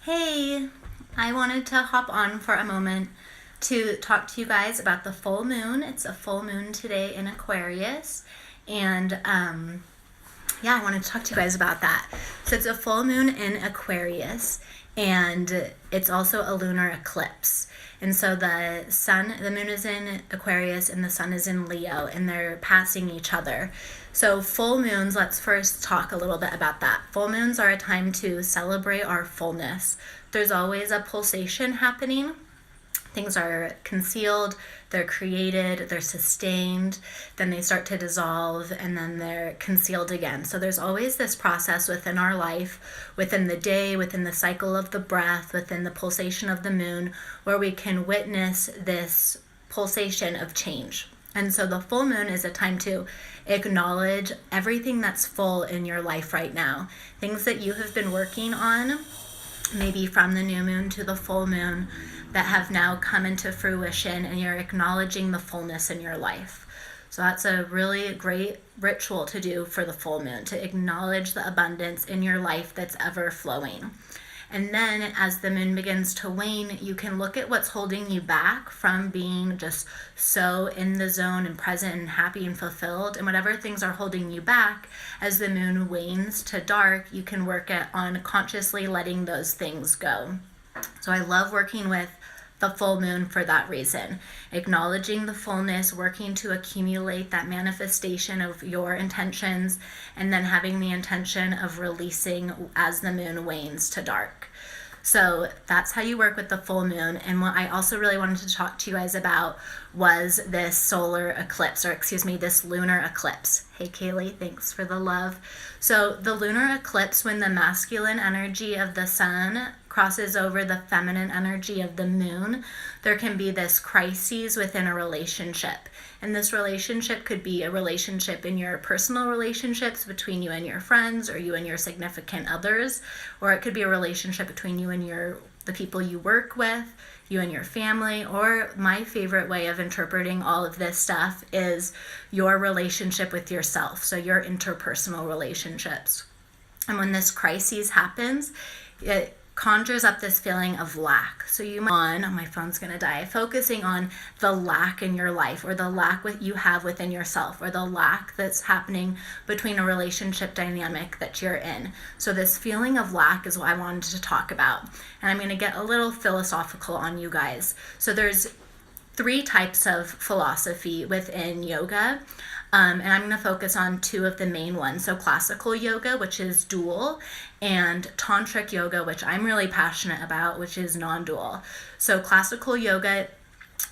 Hey, I wanted to hop on for a moment to talk to you guys about the full moon. It's a full moon today in Aquarius, and I wanted to talk to you guys about that. So it's a full moon in Aquarius, and it's also a lunar eclipse. And so the moon is in Aquarius and the sun is in Leo, and they're passing each other. So full moons, let's first talk a little bit about that. Full moons are a time to celebrate our fullness. There's always a pulsation happening. Things are concealed, they're created, they're sustained, then they start to dissolve, and then they're concealed again. So there's always this process within our life, within the day, within the cycle of the breath, within the pulsation of the moon, where we can witness this pulsation of change. And so the full moon is a time to acknowledge everything that's full in your life right now. Things that you have been working on, maybe from the new moon to the full moon, that have now come into fruition, and you're acknowledging the fullness in your life. So that's a really great ritual to do for the full moon, to acknowledge the abundance in your life that's ever flowing. And then as the moon begins to wane, you can look at what's holding you back from being just so in the zone and present and happy and fulfilled. And whatever things are holding you back, as the moon wanes to dark, you can work on consciously letting those things go. So I love working with the full moon for that reason. Acknowledging the fullness, working to accumulate that manifestation of your intentions, and then having the intention of releasing as the moon wanes to dark. So that's how you work with the full moon. And what I also really wanted to talk to you guys about was this solar eclipse, this lunar eclipse. Hey Kaylee, thanks for the love. So the lunar eclipse, when the masculine energy of the sun crosses over the feminine energy of the moon, there can be this crises within a relationship. And this relationship could be a relationship in your personal relationships between you and your friends, or you and your significant others, or it could be a relationship between you and the people you work with, you and your family, or my favorite way of interpreting all of this stuff is your relationship with yourself, so your interpersonal relationships. And when this crisis happens, it conjures up this feeling of lack. So you might my phone's gonna die, focusing on the lack in your life, or the lack you have within yourself, or the lack that's happening between a relationship dynamic that you're in. So this feeling of lack is what I wanted to talk about. And I'm gonna get a little philosophical on you guys. So there's 3 types of philosophy within yoga. And I'm going to focus on 2 of the main ones. So classical yoga, which is dual, and tantric yoga, which I'm really passionate about, which is non-dual. So classical yoga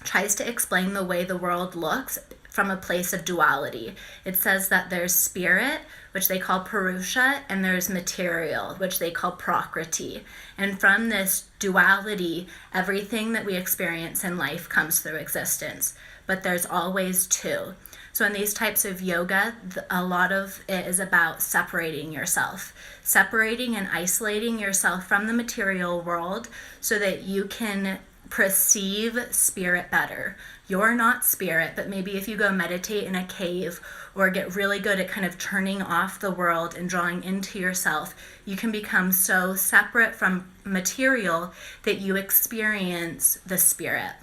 tries to explain the way the world looks from a place of duality. It says that there's spirit, which they call purusha, and there's material, which they call prakriti. And from this duality, everything that we experience in life comes through existence. But there's always 2. So in these types of yoga, a lot of it is about separating yourself, separating and isolating yourself from the material world so that you can perceive spirit better. You're not spirit, but maybe if you go meditate in a cave or get really good at kind of turning off the world and drawing into yourself, you can become so separate from material that you experience the spirit.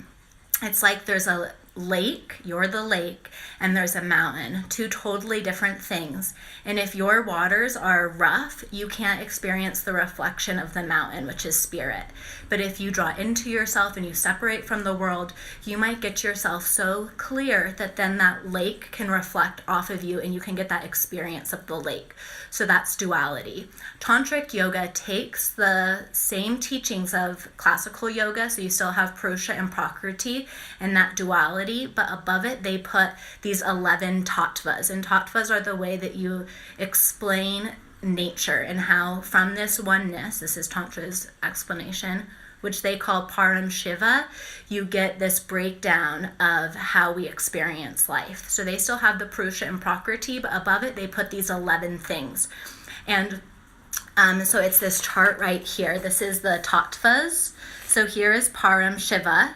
It's like there's a lake, you're the lake, and there's a mountain, 2 totally different things. And if your waters are rough, you can't experience the reflection of the mountain, which is spirit. But if you draw into yourself and you separate from the world, you might get yourself so clear that then that lake can reflect off of you and you can get that experience of the lake. So that's duality. Tantric yoga takes the same teachings of classical yoga, so you still have purusha and prakriti and that duality, but above it they put these 11 tattvas. And tattvas are the way that you explain nature, and how from this oneness, this is Tantra's explanation, which they call param shiva, you get this breakdown of how we experience life. So they still have the purusha and prakriti, but above it they put these 11 things. And so it's this chart right here. This is the tattvas. So here is param shiva,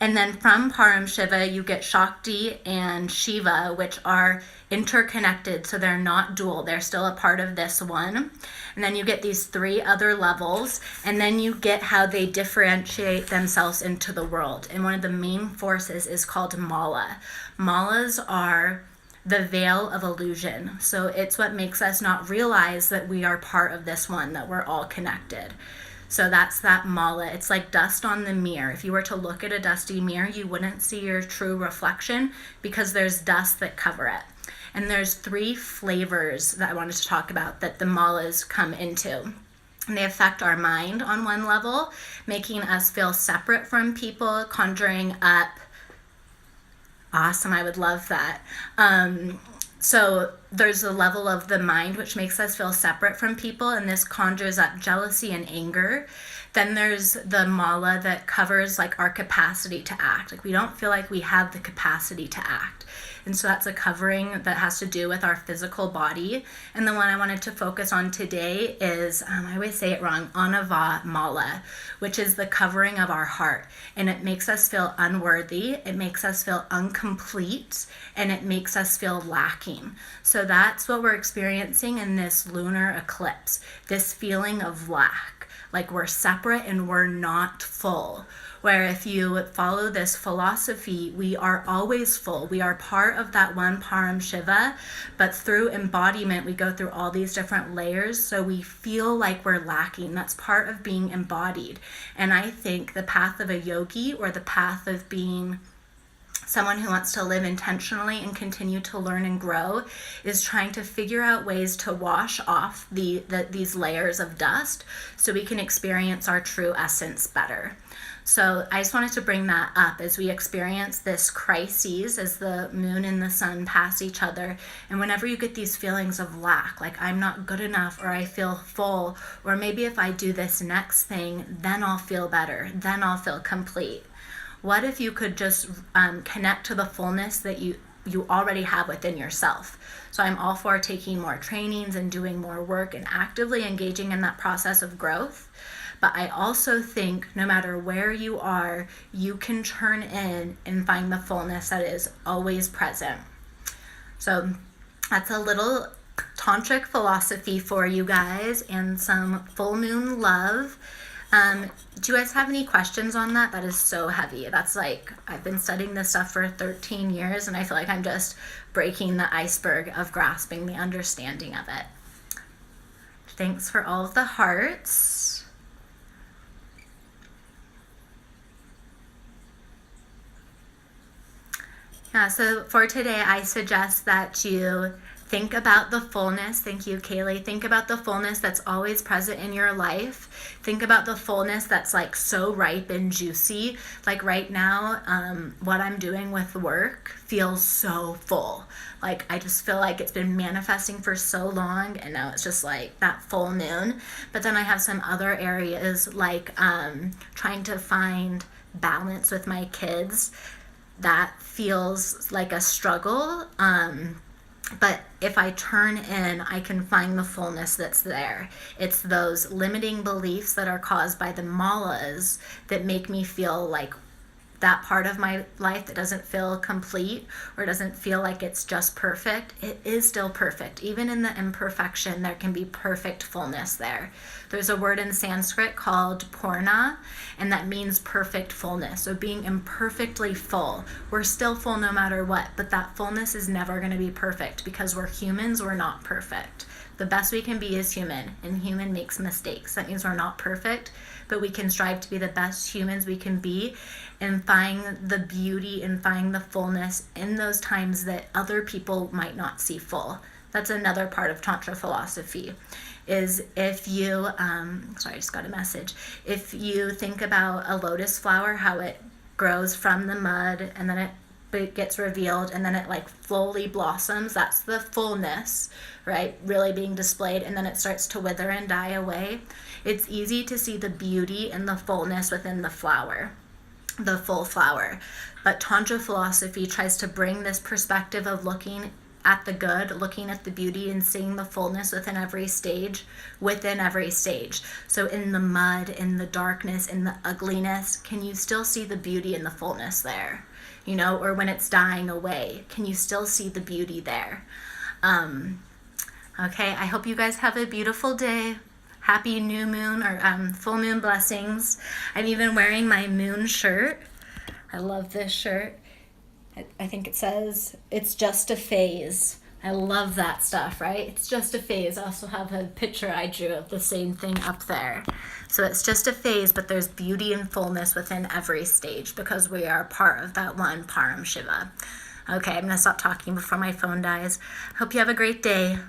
And then from Param Shiva, you get Shakti and Shiva, which are interconnected, so they're not dual. They're still a part of this one. And then you get these 3 other levels, and then you get how they differentiate themselves into the world. And one of the main forces is called Mala. Malas are the veil of illusion. So it's what makes us not realize that we are part of this one, that we're all connected. So that's that mala. It's like dust on the mirror. If you were to look at a dusty mirror, you wouldn't see your true reflection because there's dust that cover it. And there's 3 flavors that I wanted to talk about that the malas come into. And they affect our mind on one level, making us feel separate from people, conjuring up. Awesome, I would love that. So there's a level of the mind which makes us feel separate from people, and this conjures up jealousy and anger. Then there's the mala that covers like our capacity to act. Like we don't feel like we have the capacity to act. And so that's a covering that has to do with our physical body. And the one I wanted to focus on today is, I always say it wrong, Anava Mala, which is the covering of our heart. And it makes us feel unworthy, it makes us feel incomplete, and it makes us feel lacking. So that's what we're experiencing in this lunar eclipse, this feeling of lack, like we're separate and we're not full. Where if you follow this philosophy, we are always full. We are part of that one Param Shiva, but through embodiment, we go through all these different layers, so we feel like we're lacking. That's part of being embodied. And I think the path of a yogi, or the path of being someone who wants to live intentionally and continue to learn and grow, is trying to figure out ways to wash off these layers of dust so we can experience our true essence better. So I just wanted to bring that up as we experience this crisis, as the moon and the sun pass each other. And whenever you get these feelings of lack, like I'm not good enough, or I feel full, or maybe if I do this next thing, then I'll feel better, then I'll feel complete. What if you could just connect to the fullness that you already have within yourself? So I'm all for taking more trainings and doing more work and actively engaging in that process of growth. But I also think no matter where you are, you can turn in and find the fullness that is always present. So that's a little tantric philosophy for you guys, and some full moon love. Do you guys have any questions on that? That is so heavy. That's like, I've been studying this stuff for 13 years, and I feel like I'm just breaking the iceberg of grasping the understanding of it. Thanks for all of the hearts. Yeah, so for today, I suggest that you think about the fullness. Thank you, Kaylee. Think about the fullness that's always present in your life. Think about the fullness that's like so ripe and juicy. Like right now, what I'm doing with work feels so full. Like I just feel like it's been manifesting for so long, and now it's just like that full moon. But then I have some other areas like trying to find balance with my kids. That feels like a struggle. But if I turn in, I can find the fullness that's there. It's those limiting beliefs that are caused by the malas that make me feel like that part of my life that doesn't feel complete, or doesn't feel like it's just perfect. It is still perfect. Even in the imperfection, there can be perfect fullness there. There's a word in Sanskrit called purna, and that means perfect fullness. So being imperfectly full. We're still full no matter what, but that fullness is never going to be perfect because we're humans, we're not perfect. The best we can be is human, and human makes mistakes. That means we're not perfect, but we can strive to be the best humans we can be, and find the beauty and find the fullness in those times that other people might not see full. That's another part of Tantra philosophy, is if you, sorry, I just got a message. If you think about a lotus flower, how it grows from the mud, and then it gets revealed, and then it like slowly blossoms, that's the fullness, right? Really being displayed, and then it starts to wither and die away. It's easy to see the beauty and the fullness within the flower, the full flower. But Tantra philosophy tries to bring this perspective of looking at the good, looking at the beauty and seeing the fullness within every stage, So in the mud, in the darkness, in the ugliness, can you still see the beauty and the fullness there? You know, or when it's dying away, can you still see the beauty there? Okay, I hope you guys have a beautiful day. Happy new moon or full moon blessings. I'm even wearing my moon shirt. I love this shirt. I think it says, it's just a phase. I love that stuff, right? It's just a phase. I also have a picture I drew of the same thing up there. So it's just a phase, but there's beauty and fullness within every stage because we are part of that one Param Shiva. Okay, I'm going to stop talking before my phone dies. Hope you have a great day.